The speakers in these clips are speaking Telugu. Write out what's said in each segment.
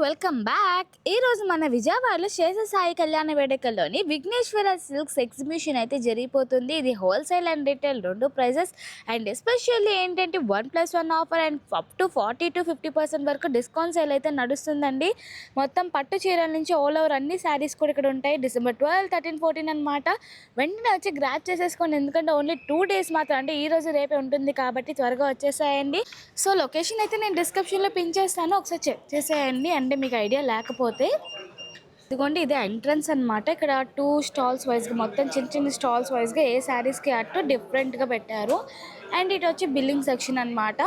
Welcome back. ఈరోజు మన విజయవాడలో శేష సాయి కళ్యాణ వేడుకల్లోని విఘ్నేశ్వర సిల్క్స్ ఎగ్జిబిషన్ అయితే జరిగిపోతుంది. ఇది హోల్సేల్ అండ్ రిటైల్ రెండు ప్రైజెస్ అండ్ ఎస్పెషల్లీ ఏంటంటే 1+1 offer and up to 40 to 50% వరకు డిస్కౌంట్ సేల్ అయితే నడుస్తుందండి. మొత్తం పట్టు చీరల నుంచి ఆల్ ఓవర్ అన్ని శారీస్ కూడా ఇక్కడ ఉంటాయి. December 12, 13, 14 అనమాట. వెంటనే వచ్చి గ్రాప్ చేసేసుకోండి, ఎందుకంటే ఓన్లీ 2 days మాత్రం, అంటే ఈ రోజు రేపే ఉంటుంది కాబట్టి త్వరగా వచ్చేసాయండి. సో లొకేషన్ అయితే నేను డిస్క్రిప్షన్లో పిన్ చేస్తాను, ఒకసారి చెక్ చేసేయండి. అంటే మీకు ఐడియా లేకపోతే ఇదిగోండి, ఇదే ఎంట్రన్స్ అనమాట. ఇక్కడ 2 stalls వైజ్గా, మొత్తం చిన్న చిన్న స్టాల్స్ వైజ్గా ఏ శారీస్కి అట్టు డిఫరెంట్గా పెట్టారు. అండ్ ఇటు వచ్చి బిల్లింగ్ సెక్షన్ అనమాట.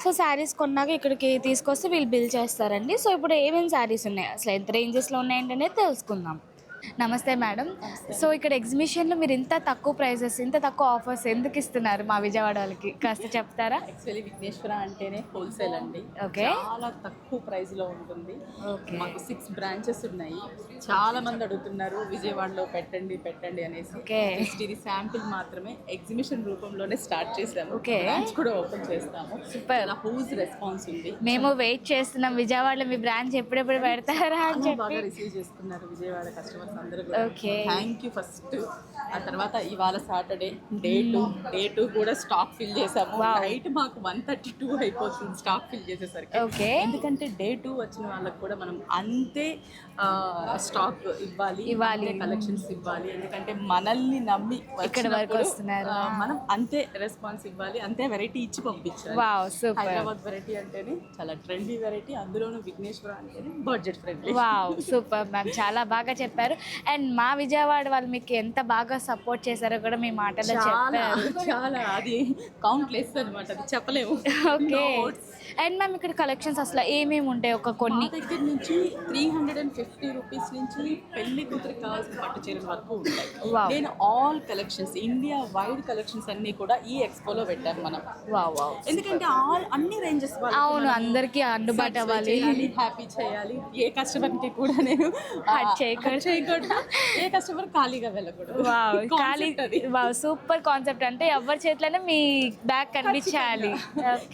సో శారీస్ కొన్నాక ఇక్కడికి తీసుకొస్తే వీళ్ళు బిల్ చేస్తారండి. సో ఇప్పుడు ఏమేమి శారీస్ ఉన్నాయి, అసలు ఎంత రేంజెస్లో ఉన్నాయంటనే తెలుసుకుందాం. నమస్తే మేడం. సో ఇక్కడ ఎగ్జిబిషన్లో మీరు ఇంత తక్కువ ప్రైజెస్, ఇంత తక్కువ ఆఫర్స్ ఎందుకు ఇస్తున్నారు మా విజయవాడ వాళ్ళకి, కాస్త చెప్తారా? యాక్చువల్లీ విఘ్నేశ్వర అంటేనే హోల్సేల్ అండి. ఓకే, చాలా తక్కువ ప్రైస్ లో ఉంటుంది. మాకు 6 branches ఉన్నాయి. చాలా మంది అడుగుతున్నారు విజయవాడలో పెట్టండి పెట్టండి అనేసి. జస్ట్ ఇది శాంపిల్ మాత్రమే, ఎగ్జిబిషన్ రూపంలోనే స్టార్ట్ చేసాము. బ్రాంచ్ కూడా ఓపెన్ చేస్తాము. సూపర్, హౌస్ రెస్పాన్స్ ఉంది. మేము వెయిట్ చేస్తున్నాం విజయవాడలో మీ బ్రాంచ్ ఎప్పుడెప్పుడు పెడతారా అని చెప్పి. బాగా రిసీవ్ చేసుకున్నారు విజయవాడ కస్టమర్స్ అందరూ కూడా. Thank you first. ఆ తర్వాత ఇవాళ సాటర్డే డే 2 కూడా స్టాక్ ఫిల్ చేసాము. నైట్ మాకు 1:32 అయిపోతుంది స్టాక్ ఫిల్ చేసేసరికి. ఎందుకంటే డే 2 వచ్చిన వాళ్ళకి కూడా మనం అంతే స్టాక్ ఇవ్వాలి, కలెక్షన్స్ ఇవ్వాలి. ఎందుకంటే మనల్ని నమ్మి ఇక్కడ వరకు వస్తున్నారు, మనం అంతే రెస్పాన్స్ ఇవ్వాలి, అంతే వెరైటీ ఇచ్చి పంపించాలి. హైదరాబాద్ వెరైటీ అంటేనే చాలా ట్రెండీ వెరైటీ, అందులోనూ విఘ్నేశ్వర అంటేనే బడ్జెట్ ఫ్రెండ్లీ. సూపర్ మ్యామ్, చాలా బాగా చెప్పారు. అండ్ మా విజయవాడ వాళ్ళు మీకు ఎంత బాగా సపోర్ట్ చేశారో కూడా మీ మాటలో చెప్పారు. చాలా, అది కౌంట్లెస్ అనమాట, అది చెప్పలేము. ఓకే. అండ్ మ్యామ్ ఇక్కడ కలెక్షన్స్ అసలు ఏమేమి ఉంటాయి? ఒక కొన్ని దగ్గర నుంచి 350 రూపీస్ నుంచి పెళ్లి కూతురికి కావాల్సిన పట్టు చీరల వరకు ఉంటాయి. నేను all collections, India wide collections అన్ని కూడా ఈ ఎక్స్పోలో పెట్టాను మనం. ఎందుకంటే అన్ని రేంజెస్, అవును, అందరికీ అందుబాటు అవ్వాలి, హ్యాపీ చేయాలి. ఏ కస్టమర్కి కూడా నేను చేయకూడదు, ఏ కస్టమర్ ఖాళీగా వెళ్ళకూడదు. Super concept. అంటే ఎవరి చేతిలోనే మీ బ్యాగ్ కనిపించాలి.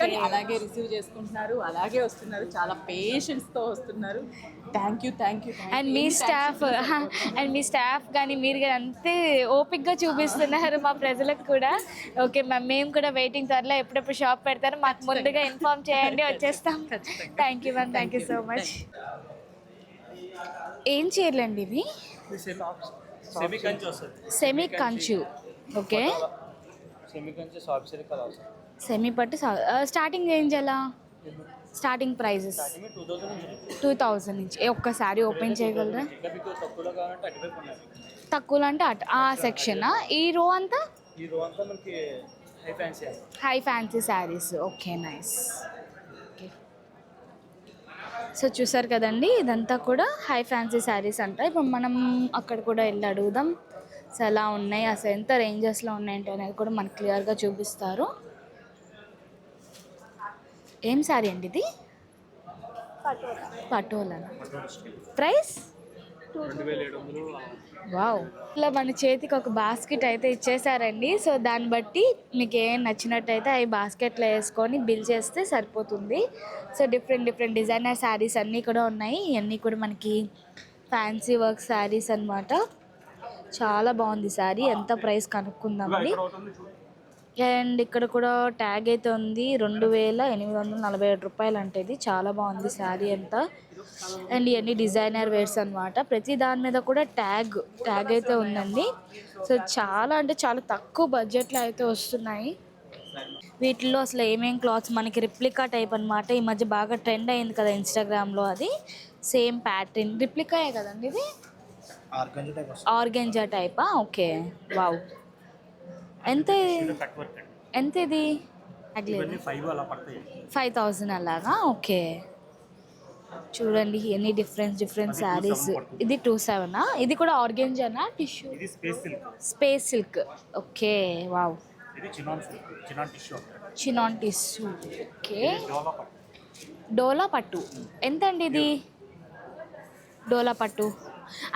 కానీ అలాగే రిసీవ్ చేసుకుంటున్నారు, అలాగే వస్తున్నారు, చాలా పేషెన్స్ తో వస్తున్నారు. Thank you. And me staff కానీ మీరు కానీ అంతే ఓపిక్గా చూపిస్తున్నారు మా ప్రజలకు కూడా. ఓకే మ్యామ్, మేము కూడా వెయిటింగ్. త్వరలో ఎప్పుడెప్పుడు షాప్ పెడతారో మాకు ముందుగా ఇన్ఫార్మ్ చేయండి, వచ్చేస్తాం. Thank you ma'am, thank you so much. ఏం చీరలండి ఇవి? సెమీ కంచు. ఓకే, సెమీ పట్టు. స్టార్టింగ్ రేంజ్ ఎలా? స్టార్టింగ్ ప్రైజెస్ 2000 నుంచి. ఒక్కసారి ఓపెన్ చేయగలరా? తక్కువలో అంటే అటు ఆ సెక్షనా? ఈ రో అంతా high fancy saris. Okay, nice. So చూసారు కదండి, ఇదంతా కూడా హై ఫ్యాన్సీ శారీస్ అంట. ఇప్పుడు మనం అక్కడ కూడా వెళ్ళి అడుగుదాం అసలు ఎలా ఉన్నాయి, అసలు ఎంత రేంజెస్లో ఉన్నాయంటే అనేది కూడా మనకు క్లియర్గా చూపిస్తారు. ఏం శారీ అండి ఇది? పటోలా. ప్రైస్? వావ్. ఇలా మన చేతికి ఒక బాస్కెట్ అయితే ఇచ్చేసారండి. సో దాన్ని బట్టి మీకు ఏం నచ్చినట్టయితే అవి బాస్కెట్లో వేసుకొని బిల్ చేస్తే సరిపోతుంది. సో డిఫరెంట్ డిజైనర్ శారీస్ అన్నీ కూడా ఉన్నాయి. ఇవన్నీ కూడా మనకి ఫ్యాన్సీ వర్క్ శారీస్ అనమాట. చాలా బాగుంది శారీ. ఎంత ప్రైస్ కనుక్కుందామండి. అండ్ ఇక్కడ కూడా ట్యాగ్ అయితే ఉంది, 2847 రూపాయలు అంటే. ఇది చాలా బాగుంది శారీ అంతా. అండ్ ఇవన్నీ డిజైనర్ వేర్స్ అనమాట. ప్రతి దాని మీద కూడా ట్యాగ్ అయితే ఉందండి. సో చాలా అంటే చాలా తక్కువ బడ్జెట్లో అయితే వస్తున్నాయి. వీటిల్లో అసలు ఏమేం క్లాత్స్, మనకి రిప్లికా టైప్ అనమాట. ఈ మధ్య బాగా ట్రెండ్ అయింది కదా ఇన్స్టాగ్రామ్లో, అది సేమ్ ప్యాటర్న్ రిప్లికాయే కదండి ఇది? ఆర్గంజా టైపా? Okay, wow. ఎంత ఇది? 5000 అలాగా. ఓకే, చూడండి ఎన్ని డిఫరెంట్ శారీస్. ఇది 27. ఇది కూడా ఆర్గంజానా? Tissue, space silk. Okay, wow. Chinon tissue. Okay, డోలా పట్టు. ఎంత అండి ఇది? డోలా పట్టు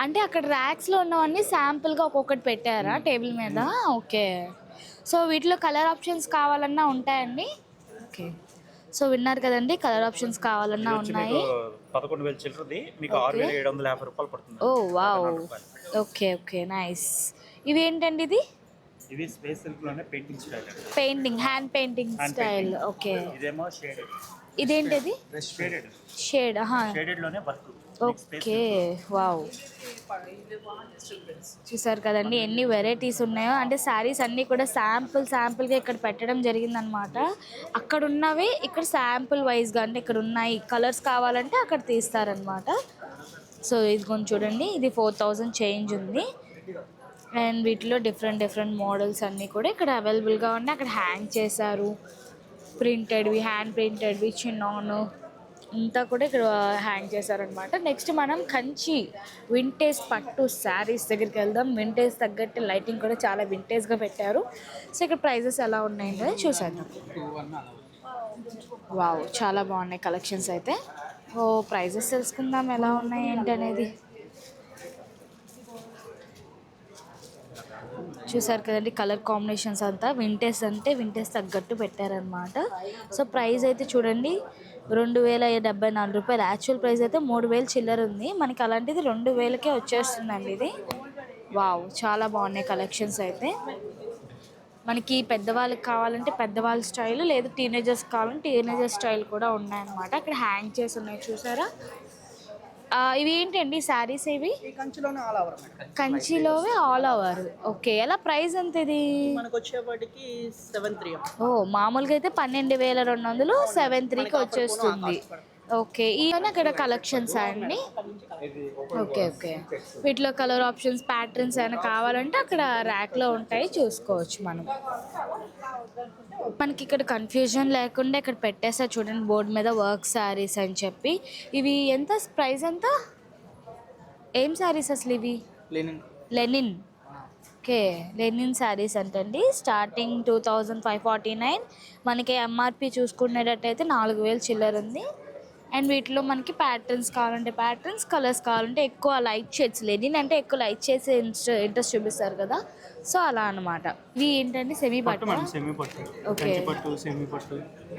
అంటే అక్కడ ర్యాక్స్లో ఉన్నవన్నీ శాంపుల్గా ఒక్కొక్కటి పెట్టారా టేబుల్ మీద? ఓకే. సో వీటిలో కలర్ ఆప్షన్స్ కావాలన్నా ఉంటాయండి? ఓకే. సో విన్నారు కదండి, కలర్ ఆప్షన్స్ కావాలన్నా ఉన్నాయి. 11,000 చిల్లరది మీకు 6,750 రూపాయలు పడుతుంది. ఓ వావ్, ఓకే ఓకే, నైస్. ఇవి ఏంటండి? ఇవి స్పేస్ సిల్క్ లోనే పెయింటింగ్ స్టైల్ అండి. Painting, hand painting style. Okay. ఇదేమో షేడెడ్. ఇదేంటిది? షేడెడ్. షేడ్. షేడెడ్ లోనే వర్క్. Okay, wow. చూసారు కదండి ఎన్ని వెరైటీస్ ఉన్నాయో. అంటే శారీస్ అన్నీ కూడా శాంపుల్గా ఇక్కడ పెట్టడం జరిగిందనమాట. అక్కడ ఉన్నవి ఇక్కడ శాంపుల్ వైజ్గా, అంటే ఇక్కడ ఉన్నాయి కలర్స్ కావాలంటే అక్కడ తీస్తారనమాట. సో ఇది కొంచెం చూడండి, ఇది 4,000 చేంజ్ ఉంది. అండ్ వీటిలో డిఫరెంట్ మోడల్స్ అన్నీ కూడా ఇక్కడ అవైలబుల్గా ఉన్నాయి. అక్కడ హ్యాంగ్ చేశారు, ప్రింటెడ్వి, హ్యాండ్ ప్రింటెడ్వి, చిన్నాను అంతా కూడా ఇక్కడ హ్యాంగ్ చేశారనమాట. నెక్స్ట్ మనం కంచి వింటేజ్ పట్టు శారీస్ దగ్గరికి వెళ్దాం. వింటేజ్ తగ్గట్టు లైటింగ్ కూడా చాలా వింటేజ్గా పెట్టారు. సో ఇక్కడ ప్రైజెస్ ఎలా ఉన్నాయంటే చూసేద్దాం. వావ్, చాలా బాగున్నాయి కలెక్షన్స్ అయితే. ఓ ప్రైజెస్ తెలుసుకుందాం ఎలా ఉన్నాయి ఏంటి అనేది. చూసారు కదండి కలర్ కాంబినేషన్స్ అంతా వింటేజ్, అంటే వింటేజ్ తగ్గట్టు పెట్టారనమాట. సో ప్రైస్ అయితే చూడండి 2,074 రూపాయలు. యాక్చువల్ ప్రైస్ అయితే 3,000 చిల్లర ఉంది. మనకి అలాంటిది 2,000కే వచ్చేస్తుందండి ఇది. వావ్, చాలా బాగున్నాయి కలెక్షన్స్ అయితే. మనకి పెద్దవాళ్ళకి కావాలంటే పెద్దవాళ్ళ స్టైల్, లేదు టీనేజర్స్ కావాలంటే టీనేజర్ స్టైల్ కూడా ఉన్నాయన్నమాట. అక్కడ హ్యాంగ్ చేసి ఉన్నాయి చూసారా. ఇవి ఏంటండి శారీస్? ఇవి కంచిలోవే ఆల్ ఓవర్. ఓకే, ఎలా ప్రైస్ ఎంత ఇది? మనకు వచ్చేవాటికి 7,300. ఓ మామూలుగా అయితే 12,200, 7,300కి వచ్చేస్తుంది. ఓకే, ఇవన్నీ అక్కడ కలెక్షన్స్ అండి. ఓకే ఓకే, వీటిలో కలర్ ఆప్షన్స్, ప్యాటర్న్స్ ఏమైనా కావాలంటే అక్కడ ర్యాక్లో ఉంటాయి, చూసుకోవచ్చు మనం. మనకి ఇక్కడ కన్ఫ్యూజన్ లేకుండా ఇక్కడ పెట్టేసా చూడండి బోర్డు మీద, వర్క్ శారీస్ అని చెప్పి. ఇవి ఎంత ప్రైస్ ఎంత? ఏం శారీస్ అసలు ఇవి? లెనిన్. ఓకే, లెనిన్ శారీస్ అంటండి. స్టార్టింగ్ 2,549. మనకి ఎంఆర్పి చూసుకునేటట్టయితే 4,000 చిల్లర ఉంది. అండ్ వీటిలో మనకి ప్యాటర్న్స్ కావాలంటే ప్యాటర్న్స్, కలర్స్ కావాలంటే ఎక్కువ లైట్ షేడ్స్. లెనిన్ అంటే ఎక్కువ లైట్ షేడ్స్ ఇంట్రెస్ట్ చూపిస్తారు కదా, సో అలా అనమాట. ఇవి ఏంటంటే సెమీ పట్టు. ఓకే,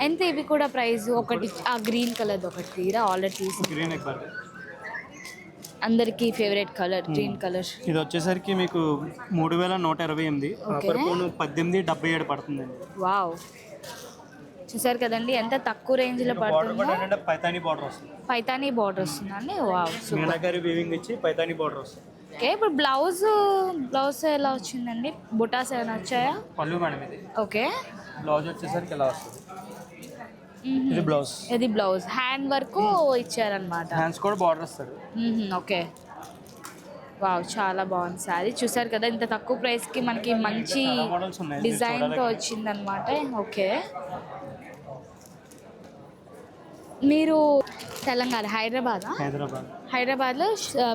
ఎంత ఇవి కూడా ప్రైస్? ఒకటి ఆ గ్రీన్ కలర్ ఒకటి తీరా, ఆల్రెడీ తీసి అందరికి ఫేవరెట్ కలర్ గ్రీన్ కలర్. ఇది వచ్చేసరికి మీకు 3,128. 18,77 పడుతుందండి. వావ్, చూసారు కదండి ఎంత తక్కువ రేంజ్ లో పడుతుందో. పైతానీ బార్డర్ వస్తుంది. పైతానీ బార్డర్ వస్తుందండి. వావ్, మీనాకారి వీవింగ్ ఇచ్చి పైతానీ బార్డర్ వస్తుంది. ఓకే, ఇప్పుడు బ్లౌజ్ ఎలా వచ్చిందండి? బుటాస్ ఏమైనా వచ్చాయా? పళ్ళు మేడం ఇది. ఓకే, బ్లౌజ్ వచ్చేసరికి ఎలా వస్తుంది? ఇది బ్లౌజ్. ఇది బ్లౌజ్ హ్యాండ్ వర్క్ ఇచ్చారనమాట. హ్యాండ్స్ కూడా బార్డర్ వస్తారు. ఓకే, వావ్, చాలా బాగుంది శారీ. చూసారు కదా ఇంత తక్కువ ప్రైస్కి మనకి మంచి డిజైన్తో వచ్చిందనమాట. ఓకే, మీరు తెలంగాణ హైదరాబాద్లో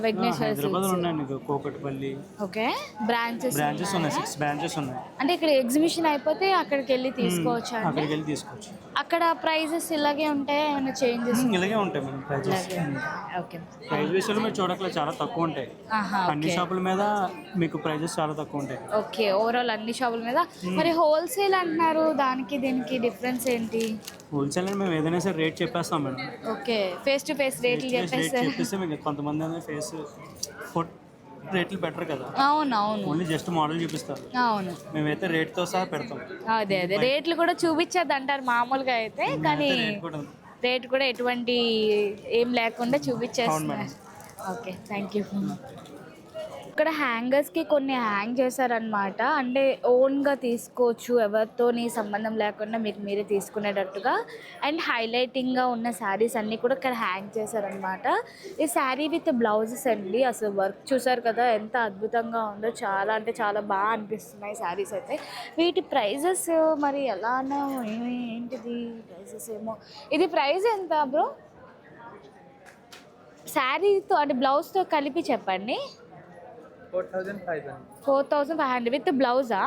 విఘ్నేశ్వర కోకట్పల్లి. ఓకే, బ్రాంచెస్ ఉన్నాయి, 6 బ్రాంచెస్ ఉన్నాయి. అంటే ఇక్కడ ఎగ్జిబిషన్ అయిపోతే అక్కడికి వెళ్ళి తీసుకోవచ్చా? అక్కడికి వెళ్ళి తీసుకోవచ్చు. అక్కడ ప్రైజెస్ ఇలాగే ఉంటాయా, ఏమైనా చేంజెస్? ఇలాగే ఉంటాయి మేడం ప్రైజెస్. ఓకే, ప్రైస్ విషయంలో మీరు చూడట్లేదు, చాలా తక్కువ ఉంటాయి. అన్ని షాపుల మీద మీకు ప్రైజెస్ చాలా తక్కువ ఉంటాయి. ఓకే, ఓవరాల్ అన్ని షాపుల మీద. మరి హోల్సేల్ అంటున్నారు, దానికి దీనికి డిఫరెన్స్ ఏంటి? హోల్సేల్ అని మేము ఏదైనా సరే రేట్ చెప్పేస్తాం madam. Okay, face to face రేట్లు చెప్పేస్తే మీకు కొంతమంది ఫేస్ రేట్లు బెటర్ కదా. అవును, ఓన్లీ జస్ట్ మోడల్ చూపిస్తారు. అవును, మేమైతే రేట్తో సహా పెడతాం. అదే రేట్లు కూడా చూపించద్దు అంటారు మామూలుగా అయితే, కానీ రేట్ కూడా ఎటువంటి ఏం లేకుండా చూపించేస్తున్నారు. Okay, thank you. ఇక్కడ హ్యాంగర్స్కి కొన్ని హ్యాంగ్ చేశారనమాట. అంటే ఓన్గా తీసుకోవచ్చు, ఎవరితోని సంబంధం లేకుండా మీకు మీరే తీసుకునేటట్టుగా. అండ్ హైలైటింగ్గా ఉన్న శారీస్ అన్నీ కూడా ఇక్కడ హ్యాంగ్ చేశారనమాట. ఈ శారీ విత్ బ్లౌజెస్ అండి. అసలు వర్క్ చూసారు కదా ఎంత అద్భుతంగా ఉందో, చాలా అంటే చాలా బాగా అనిపిస్తున్నాయి శారీస్ అయితే. వీటి ప్రైజెస్ మరి ఎలానో ఏంటిది ప్రైజెస్ ఏమో. ఇది ప్రైస్ ఎంత బ్రో? శారీతో అంటే బ్లౌజ్తో కలిపి చెప్పండి. 4,500 విత్ బ్లౌజా?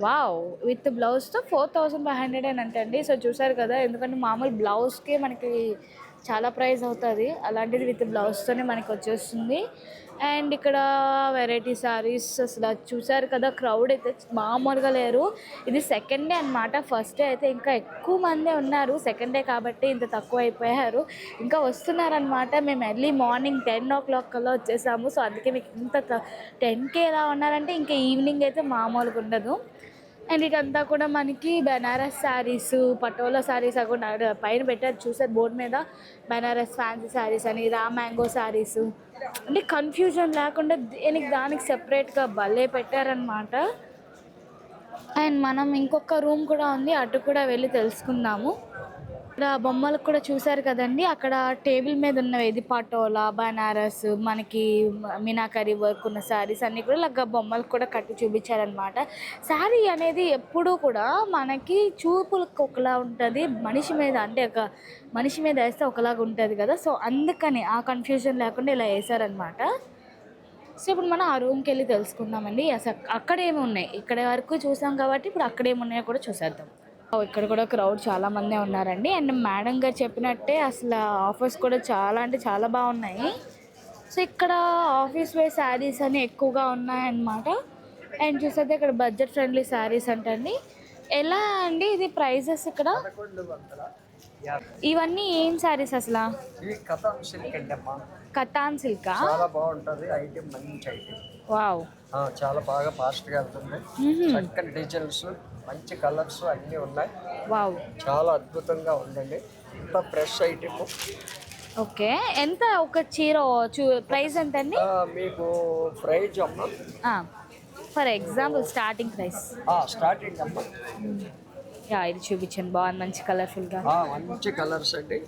వావ్, విత్ బ్లౌజ్తో 4,500 అని అంటండి. సో చూసారు కదా, ఎందుకంటే మామూలు బ్లౌజ్కే మనకి చాలా ప్రైస్ అవుతుంది. అలాంటిది విత్ బ్లౌజ్తోనే మనకి వచ్చేస్తుంది. అండ్ ఇక్కడ వెరైటీ శారీస్ అసలు చూసారు కదా, క్రౌడ్ అయితే మామూలుగా లేరు. ఇది సెకండ్ డే అనమాట. ఫస్ట్ డే అయితే ఇంకా ఎక్కువ మందే ఉన్నారు. సెకండ్ డే కాబట్టి ఇంత తక్కువ అయిపోయారు. ఇంకా వస్తున్నారనమాట. మేము ఎర్లీ మార్నింగ్ 10 o'clock కల్లా వచ్చేసాము. సో అందుకే మీకు ఇంత 10K ఎలా ఉన్నారంటే ఇంకా ఈవినింగ్ అయితే మామూలుగా ఉండదు. అండ్ ఇదంతా కూడా మనకి బెనారస్ శారీస్, పటోలా శారీస్ అక్కడ పైన పెట్టారు చూసారు బోర్డు మీద, బెనారస్ ఫ్యాన్సీ శారీస్ అని, రా మ్యాంగో శారీస్. అంటే కన్ఫ్యూజన్ లేకుండా దానికి సెపరేట్గా భలే పెట్టారనమాట. అండ్ మనం ఇంకొక రూమ్ కూడా ఉంది, అటు కూడా వెళ్ళి తెలుసుకుందాము. ఇక్కడ బొమ్మలకు కూడా చూసారు కదండి, అక్కడ టేబుల్ మీద ఉన్నవి ఇది పటోలా, బనారస్, మనకి మీనాకరీ వర్క్ ఉన్న శారీస్ అన్నీ కూడా ఇలాగ బొమ్మలకు కూడా కట్టి చూపించారనమాట. శారీ అనేది ఎప్పుడూ కూడా మనకి చూపులకు ఒకలా ఉంటుంది, మనిషి మీద అంటే ఒక మనిషి మీద వేస్తే ఒకలాగా ఉంటుంది కదా. సో అందుకని ఆ కన్ఫ్యూజన్ లేకుండా ఇలా వేసారనమాట. సో ఇప్పుడు మనం ఆ రూమ్కి వెళ్ళి తెలుసుకుందామండి అసలు అక్కడ ఏమి ఉన్నాయి. ఇక్కడ వరకు చూసాం కాబట్టి ఇప్పుడు అక్కడ ఏమున్నాయో కూడా చూసేద్దాం. ఇక్కడ కూడా క్రౌడ్ చాలా మందే ఉన్నారండి. అండ్ మేడం గారు చెప్పినట్టే అసలు ఆఫర్స్ కూడా చాలా అంటే చాలా బాగున్నాయి. సో ఇక్కడ ఆఫీస్ వేర్ శారీస్ అని ఎక్కువగా ఉన్నాయన్నమాట. అండ్ చూసేది ఇక్కడ బడ్జెట్ ఫ్రెండ్లీ శారీస్ అంటండి. ఎలా అండి ఇది ప్రైజెస్ ఇక్కడ? ఇవన్నీ ఏం శారీస్ అసలు? కతాన్ సిల్క్ చాలా బాగుంటది ఐటమ్, మంచి ఐటమ్. వావ్, చాలా బాగా ఫాస్ట్ గా వెళ్తుంది. చక్కని డిజైన్స్, మంచి కలర్స్ అన్నీ ఉన్నాయి. వావ్, చాలా అద్భుతంగా ఉందండి. ఇంత ఫ్రెష్ ఐటమ్. ఓకే, ఎంత ఒక చీర ప్రైస్ ఎంత అండి మీకు? ప్రైజ్ అమ్మా, for example starting price starting అమ్మా, ఇది చూపించండి. బాగుంది, మంచి కలర్ఫుల్గా మంచి కలర్స్ అండి.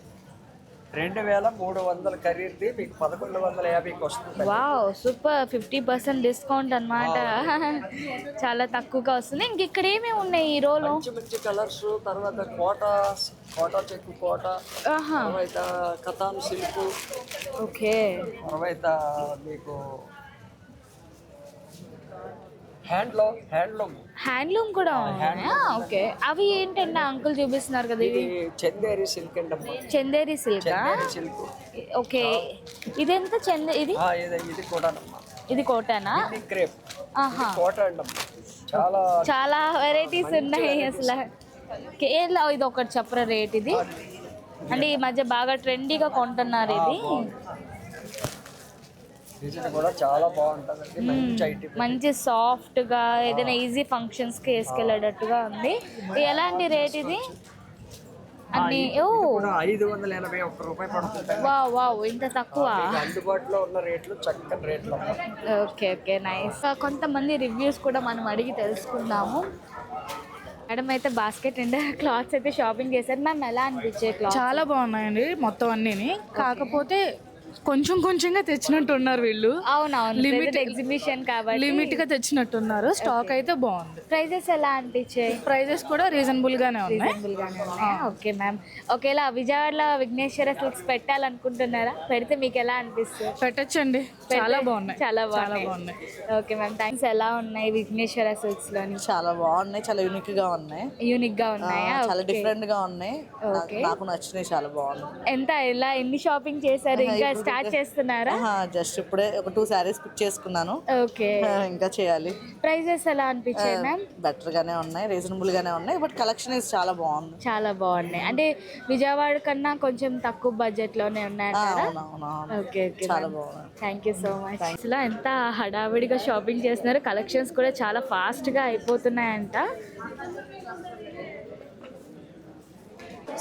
2300 ఖరీదు మీకు 1150కి వస్తుంది. వావ్, సూపర్, 50% డిస్కౌంట్ అన్నమాట. చాలా తక్కువగా వస్తుంది. ఇంక ఇక్కడ ఏమేమి ఉన్నాయి ఈ రోలో? మంచి మంచి కలర్స్. తర్వాత కోటా చెక్కు, తర్వాత కతాన్ సిల్క్, ఓకే, తర్వాత మీకు హ్యాండ్లూమ్ కూడా ఉన్నాయా? ఓకే, అవి ఏంటంటే అంకుల్ చూపిస్తున్నారు కదా, ఇవి చందేరి సిల్క్ అండి. చందేరి సిల్క్. సిల్క్, ఓకే, ఇదెంత? ఇది ఇది కూడా, ఇది కోటానా? క్రేప్ కోట అండి. చాలా చాలా వెరైటీస్ ఉన్నాయి అసలు. కేరళ ఇది ఒకటి చెప్పరా రేట్? ఇది అంటే ఈ మధ్య బాగా ట్రెండీగా కొంటున్నారు ఇది. డిజైన్ కూడా చాలా బాగుంటుంది. మంచి ఐటమ్, మంచి సాఫ్ట్ గా ఏదైనా ఈజీ ఫంక్షన్స్ కి వేసుకెళ్ళేటట్టుగా ఉంది. ఎలాంటి రేట్ ఇది? అన్ని 581 రూపాయలు పడుతుంది. వావ్, ఇంత తక్కువ? అందుబాటులో ఉన్న రేట్లు చక్కని రేట్లు. Okay okay, nice. కొంతమంది రివ్యూస్ కూడా మనం అడిగి తెలుసుకుందాము. మేడం అయితే బాస్కెట్ అండ్ క్లాత్స్ అయితే షాపింగ్ చేశారు. మ్యామ్ ఎలా అనిపించే క్లాత్? చాలా బాగున్నాయండి మొత్తం అన్నీని. కాకపోతే కొంచెంగా తెచ్చినట్టున్నారు వీళ్ళు. అవునవును, లిమిట్ ఎగ్జిబిషన్ కాబట్టి లిమిట్ గా తెచ్చినట్టున్నారు. స్టాక్ అయితే బాగుంది. ప్రైజెస్ ఎలా అనిపించాయి? ప్రైజెస్ కూడా రీజనబుల్ గానే ఉన్నాయి. Okay ma'am. ఒకేలా విజయవాడలో విఘ్నేశ్వర సిల్క్స్ పెట్టాలనుకుంటున్నారా? పెడితే మీకు ఎలా అనిపిస్తుంది? పెట్టచ్చండి, చాలా బాగున్నాయి. చాలా బాగున్నాయి. Okay ma'am, thanks. ఎలా ఉన్నాయి విఘ్నేశ్వర సిల్క్స్ లోని? చాలా బాగున్నాయి, చాలా యూనిక్ గా ఉన్నాయి. యూనిక్ గా ఉన్నాయా? చాలా డిఫరెంట్ గా ఉన్నాయి. నాకు నచ్చినాయి, చాలా బాగున్నాయి. ఎంత ఎలా ఎన్ని షాపింగ్ చేశారు? ఇంకా స్టార్ట్ చేస్తున్నారా? జస్ట్ ఇప్పుడే ఒక 2 sarees పిక్ చేసుకున్నాను. ఓకే, ఇంకా చేయాలి. ప్రైజెస్ ఎలా అనిపించాయి మ్యామ్? బెటర్ గానే ఉన్నాయి, రీజనబుల్ గానే ఉన్నాయి. బట్ కలెక్షన్ చాలా బాగుంది. చాలా బాగున్నాయి. అంటే విజయవాడ కన్నా కొంచెం తక్కువ బడ్జెట్ లోనే ఉన్నాయంటారా? ఓకే ఓకే, చాలా బాగుంది. Thank you so much. అసలు ఎంత హడావిడిగా షాపింగ్ చేస్తున్నారు. కలెక్షన్స్ కూడా చాలా ఫాస్ట్ గా అయిపోతున్నాయంట.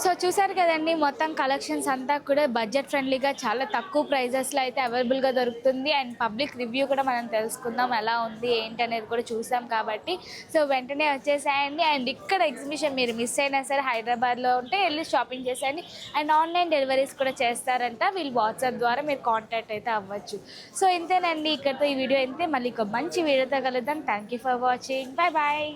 సో చూసారు కదండి, మొత్తం కలెక్షన్స్ అంతా కూడా బడ్జెట్ ఫ్రెండ్లీగా చాలా తక్కువ ప్రైజెస్లో అయితే అవైలబుల్గా దొరుకుతుంది. అండ్ పబ్లిక్ రివ్యూ కూడా మనం తెలుసుకుందాం ఎలా ఉంది ఏంటి అనేది కూడా చూసాం కాబట్టి. సో వెంటనే వచ్చేసేయండి. అండ్ ఇక్కడ ఎగ్జిబిషన్ మీరు మిస్ అయినా సరే హైదరాబాద్లో ఉంటే వెళ్ళి షాపింగ్ చేసేయండి. అండ్ ఆన్లైన్ డెలివరీస్ కూడా చేస్తారంట. వీళ్ళు వాట్సాప్ ద్వారా మీరు కాంటాక్ట్ అయితే అవ్వచ్చు. సో ఇంతేనండి, ఇక్కడితో ఈ వీడియో అయితే మళ్ళీ ఒక మంచి వీడియోతో కలుద్దాం. Thank you for watching. Bye bye.